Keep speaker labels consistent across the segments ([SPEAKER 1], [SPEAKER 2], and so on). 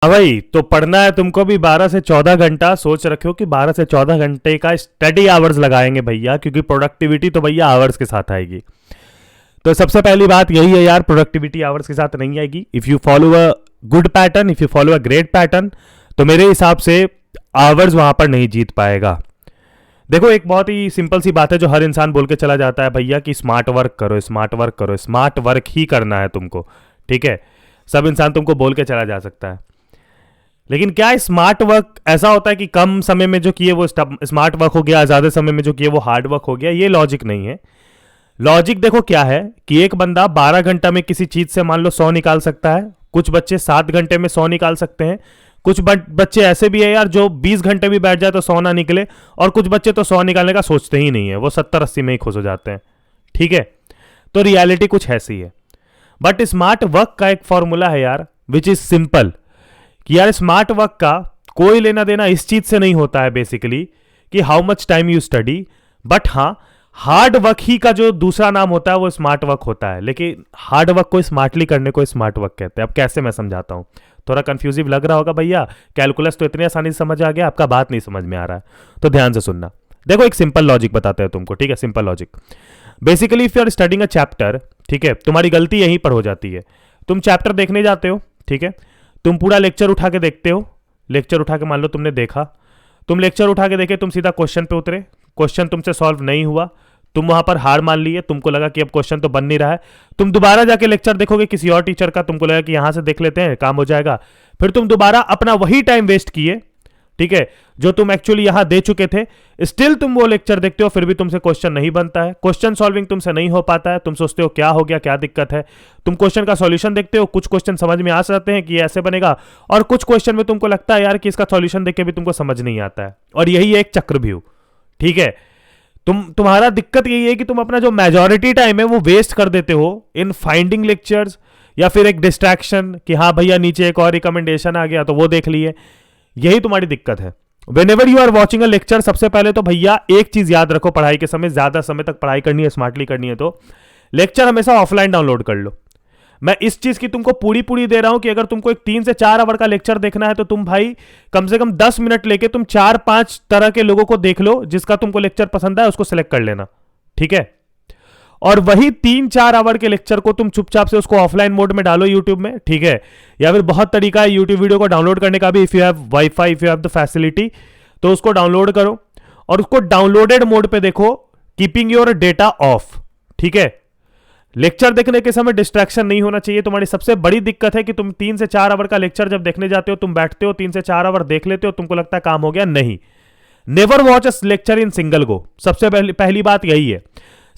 [SPEAKER 1] हाँ भाई, तो पढ़ना है तुमको भी 12 से 14 घंटा। सोच रखे हो कि 12 से 14 घंटे का स्टडी आवर्स लगाएंगे भैया, क्योंकि प्रोडक्टिविटी तो भैया आवर्स के साथ आएगी। तो सबसे पहली बात यही है यार, प्रोडक्टिविटी आवर्स के साथ नहीं आएगी। If you follow a good pattern, if you follow a great pattern, तो मेरे हिसाब से आवर्स वहां पर नहीं जीत पाएगा। देखो, एक बहुत ही सिंपल सी बात है जो हर इंसान बोल के चला जाता है भैया कि स्मार्ट वर्क करो, स्मार्ट वर्क करो। स्मार्ट वर्क ही करना है तुमको, ठीक है। सब इंसान तुमको बोल के चला जा सकता है, लेकिन क्या स्मार्ट वर्क ऐसा होता है कि कम समय में जो किए वो स्मार्ट वर्क हो गया, ज्यादा समय में जो किए वो हार्ड वर्क हो गया? ये लॉजिक नहीं है। लॉजिक देखो क्या है कि एक बंदा 12 घंटा में किसी चीज से मान लो 100 निकाल सकता है, कुछ बच्चे 7 घंटे में 100 निकाल सकते हैं, कुछ बच्चे ऐसे भी है यार जो 20 घंटे भी बैठ जाए तो 100 ना निकले, और कुछ बच्चे तो 100 निकालने का सोचते ही नहीं है, वो 70-80 में ही खुश हो जाते हैं, ठीक है। तो रियलिटी कुछ ऐसी है। बट स्मार्ट वर्क का एक फॉर्मूला है यार, विच इज सिंपल, कि यार स्मार्ट वर्क का कोई लेना देना इस चीज से नहीं होता है बेसिकली कि how much time you study, but हाँ हार्ड वर्क ही का जो दूसरा नाम होता है वो स्मार्ट वर्क होता है। लेकिन हार्ड वर्क को स्मार्टली करने को स्मार्ट वर्क कहते हैं। अब कैसे मैं समझाता हूं, थोड़ा कंफ्यूजिव लग रहा होगा भैया, कैलकुलस तो इतनी आसानी से समझ आ गया, आपका बात नहीं समझ में आ रहा है तो ध्यान से सुनना। देखो, एक सिंपल लॉजिक बताते हैं तुमको, ठीक है। Simple logic, basically if you are studying a chapter, ठीक है, तुम्हारी गलती यहीं पर हो जाती है। तुम चैप्टर देखने जाते हो, ठीक है, तुम पूरा लेक्चर उठा के देखते हो, लेक्चर उठा के मान लो तुमने देखा, तुम लेक्चर उठा के देखे, तुम सीधा क्वेश्चन पे उतरे, क्वेश्चन तुमसे सॉल्व नहीं हुआ, तुम वहां पर हार मान लिए, तुमको लगा कि अब क्वेश्चन तो बन नहीं रहा है, तुम दोबारा जाके लेक्चर देखोगे किसी और टीचर का, तुमको लगा कि यहां से देख लेते हैं काम हो जाएगा, फिर तुम दोबारा अपना वही टाइम वेस्ट किए, ठीक है, जो तुम एक्चुअली यहां दे चुके थे, स्टिल तुम वो लेक्चर देखते हो, फिर भी तुमसे क्वेश्चन नहीं बनता है, क्वेश्चन सॉल्विंग तुमसे नहीं हो पाता है, तुम सोचते हो क्या हो गया, क्या दिक्कत है, तुम क्वेश्चन का सॉल्यूशन देखते हो, कुछ क्वेश्चन समझ में आ जाते हैं कि ऐसे बनेगा, और कुछ क्वेश्चन में तुमको लगता है यार कि इसका सॉल्यूशन देख के भी तुमको समझ नहीं आता है, और यही एक चक्रव्यूह, ठीक है। तुम्हारा दिक्कत यही है कि तुम अपना जो मेजॉरिटी टाइम है वो वेस्ट कर देते हो इन फाइंडिंग लेक्चर्स, या फिर एक डिस्ट्रैक्शन कि हाँ भैया नीचे एक और रिकमेंडेशन आ गया तो वो देख लिए। यही तुम्हारी दिक्कत है। Whenever you are watching a lecture, सबसे पहले तो भैया एक चीज याद रखो, पढ़ाई के समय ज्यादा समय तक पढ़ाई करनी है, स्मार्टली करनी है, तो लेक्चर हमेशा ऑफलाइन डाउनलोड कर लो। मैं इस चीज की तुमको पूरी दे रहा हूं कि अगर तुमको एक 3 से 4 आवर का लेक्चर देखना है तो तुम भाई कम से कम 10 मिनट लेके तुम 4-5 तरह के लोगों को देख लो, जिसका तुमको लेक्चर पसंद है उसको सिलेक्ट कर लेना, ठीक है। और वही 3-4 आवर के लेक्चर को तुम चुपचाप से उसको ऑफलाइन मोड में डालो यूट्यूब में, ठीक है। या फिर बहुत तरीका है यूट्यूब वीडियो को डाउनलोड करने का भी, if you have wifi, if you have the facility, तो उसको डाउनलोड करो और उसको डाउनलोडेड मोड पे देखो, कीपिंग योर डेटा ऑफ, ठीक है। लेक्चर देखने के समय डिस्ट्रैक्शन नहीं होना चाहिए। तुम्हारी सबसे बड़ी दिक्कत है कि तुम 3 से 4 आवर का लेक्चर जब देखने जाते हो, तुम बैठते हो 3 से 4 आवर देख लेते हो, तुमको लगता है काम हो गया, नहीं। Never watch a lecture in single go, सबसे पहली बात यही है।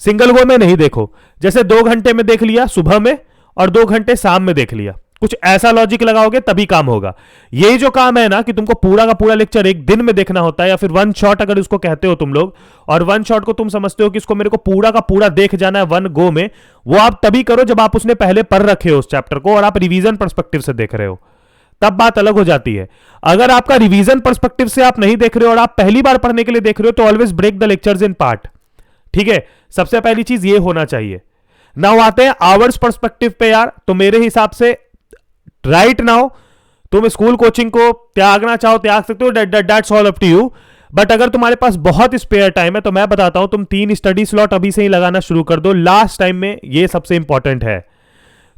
[SPEAKER 1] सिंगल गो में नहीं देखो, जैसे 2 घंटे में देख लिया सुबह में और 2 घंटे शाम में देख लिया, कुछ ऐसा लॉजिक लगाओगे तभी काम होगा। यही जो काम है ना कि तुमको पूरा का पूरा लेक्चर एक दिन में देखना होता है, या फिर वन शॉट अगर उसको कहते हो तुम लोग, और वन शॉट को तुम समझते हो कि इसको मेरे को पूरा का पूरा देख जाना है वन गो में, वो आप तभी करो जब आप उसने पहले पढ़ रखे हो उस चैप्टर को और आप रिवीजन पर्सपेक्टिव से देख रहे हो, तब बात अलग हो जाती है। अगर आपका रिवीजन पर्सपेक्टिव से आप नहीं देख रहे हो और आप पहली बार पढ़ने के लिए देख रहे हो, तो always break the lectures in part, ठीक है। सबसे पहली चीज ये होना चाहिए। नाउ आते हैं आवर्स पर्सपेक्टिव पे यार, तो मेरे हिसाब से राइट नाउ तुम स्कूल कोचिंग को त्यागना चाहो त्याग सकते हो, that's all up to you. But अगर तुम्हारे पास बहुत स्पेयर टाइम है तो मैं बताता हूं, तुम 3 स्टडी स्लॉट अभी से ही लगाना शुरू कर दो लास्ट टाइम में, ये सबसे इंपॉर्टेंट है।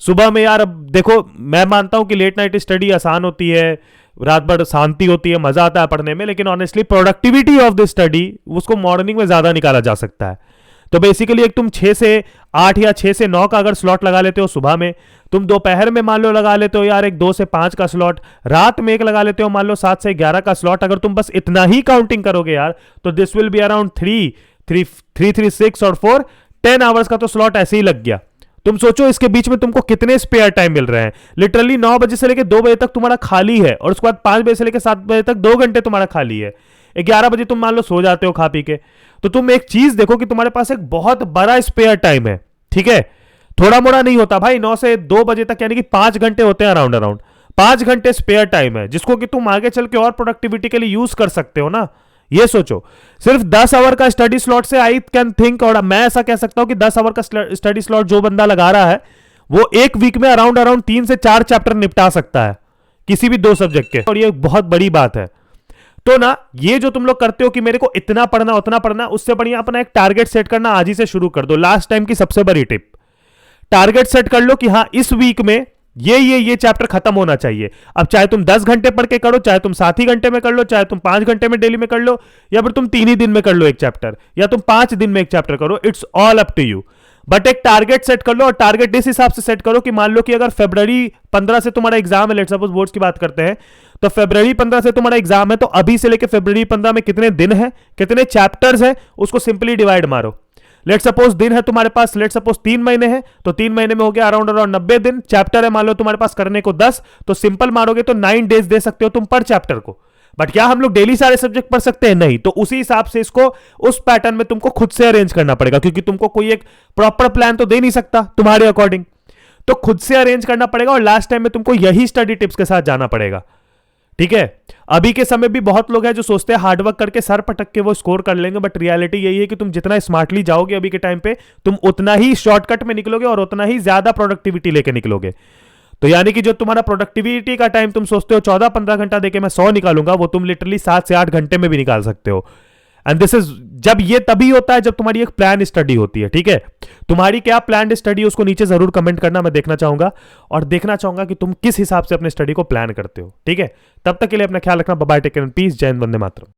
[SPEAKER 1] सुबह में यार, अब देखो मैं मानता हूं कि लेट नाइट स्टडी आसान होती है, रात भर शांति होती है, मजा आता है पढ़ने में, लेकिन honestly productivity of the study उसको मॉर्निंग में ज्यादा निकाला जा सकता है। तो बेसिकली एक तुम 6 से 8 या 6 से 9 का अगर स्लॉट लगा लेते हो सुबह में, तुम दोपहर में मान लो लगा लेते हो यार एक 2 से 5 का स्लॉट, रात में एक लगा लेते हो मान लो 7 से 11 का स्लॉट, अगर तुम बस इतना ही काउंटिंग करोगे यार, तो दिस विल बी अराउंड 3, 6 और 4, 10 आवर्स का तो स्लॉट ऐसे ही लग गया। तुम सोचो इसके बीच में तुमको कितने स्पेयर टाइम मिल रहे हैं। लिटरली 9 बजे से लेकर 2 बजे तक तुम्हारा खाली है, और उसके बाद 5 बजे से लेकर 7 बजे तक 2 घंटे तुम्हारा खाली है। 11 बजे तुम मान लो सो जाते हो खा पी के, तो तुम एक चीज देखो कि तुम्हारे पास एक बहुत बड़ा स्पेयर टाइम है, ठीक है। थोड़ा मोड़ा नहीं होता भाई, 9 से 2 बजे तक यानी कि 5 घंटे होते हैं अराउंड 5 घंटे स्पेयर टाइम है, जिसको कि तुम आगे चल के और प्रोडक्टिविटी के लिए यूज कर सकते हो ना। ये सोचो, सिर्फ 10 आवर का स्टडी स्लॉट से आई कैन थिंक, और मैं ऐसा कह सकता हूं कि 10 आवर का स्टडी स्लॉट जो बंदा लगा रहा है वो एक वीक में अराउंड 3 से 4 चैप्टर निपटा सकता है। किसी भी 2 सब्जेक्ट के, और ये बहुत बड़ी बात है। तो ना ये जो तुम लोग करते हो कि मेरे को इतना पढ़ना उतना पढ़ना, उससे बढ़िया अपना एक टारगेट सेट करना आज ही से शुरू कर दो। लास्ट टाइम की सबसे बड़ी टिप, टारगेट सेट कर लो कि हाँ इस वीक में ये चैप्टर खत्म होना चाहिए। अब चाहे तुम 10 घंटे पढ़ के करो, चाहे तुम 7 ही घंटे में कर लो, चाहे तुम 5 घंटे में डेली में कर लो, या फिर तुम 3 ही दिन में कर लो एक चैप्टर, या तुम 5 दिन में एक चैप्टर करो, it's all up to you. But एक टारगेट सेट कर लो, और टारगेट इस हिसाब से सेट करो कि मान लो कि अगर फरवरी 15 से तुम्हारा एग्जाम है, लेट्स सपोज बोर्ड्स की बात करते हैं, तो फरवरी 15 से तुम्हारा एग्जाम है, तो अभी से लेकर फरवरी 15 में कितने दिन है, कितने चैप्टर्स है, उसको सिंपली डिवाइड मारो। लेट सपोज दिन है तुम्हारे पास, लेट सपोज 3 महीने हैं, तो 3 महीने में हो गया अराउंड 90 दिन। चैप्टर है मान लो तुम्हारे पास करने को 10, तो सिंपल मारोगे तो 9 डेज दे सकते हो तुम पर चैप्टर को। बट क्या हम लोग डेली सारे सब्जेक्ट पढ़ सकते हैं? नहीं। तो उसी हिसाब से इसको उस पैटर्न में तुमको खुद से अरेंज करना पड़ेगा, क्योंकि तुमको कोई एक प्रॉपर प्लान तो दे नहीं सकता तुम्हारे अकॉर्डिंग, तो खुद से अरेंज करना पड़ेगा। और लास्ट टाइम में तुमको यही स्टडी टिप्स के साथ जाना पड़ेगा, ठीक है। अभी के समय भी बहुत लोग हैं जो सोचते हैं हार्डवर्क करके सर पटक के वो स्कोर कर लेंगे, बट रियलिटी यही है कि तुम जितना स्मार्टली जाओगे अभी के टाइम पे, तुम उतना ही शॉर्टकट में निकलोगे और उतना ही ज्यादा प्रोडक्टिविटी लेके निकलोगे। तो यानी कि जो तुम्हारा प्रोडक्टिविटी का टाइम तुम सोचते हो 14-15 घंटा देके मैं 100 निकालूंगा, वो तुम लिटरली 7 से 8 घंटे में भी निकाल सकते हो। एंड दिस इज, जब ये तभी होता है जब तुम्हारी एक प्लान स्टडी होती है, ठीक है। तुम्हारी क्या प्लान स्टडी है उसको नीचे जरूर कमेंट करना, मैं देखना चाहूंगा, और देखना चाहूंगा कि तुम किस हिसाब से अपने स्टडी को प्लान करते हो, ठीक है। तब तक के लिए अपना ख्याल रखना। Bye bye, take care and peace. जय हिंद, वंदे मातरम।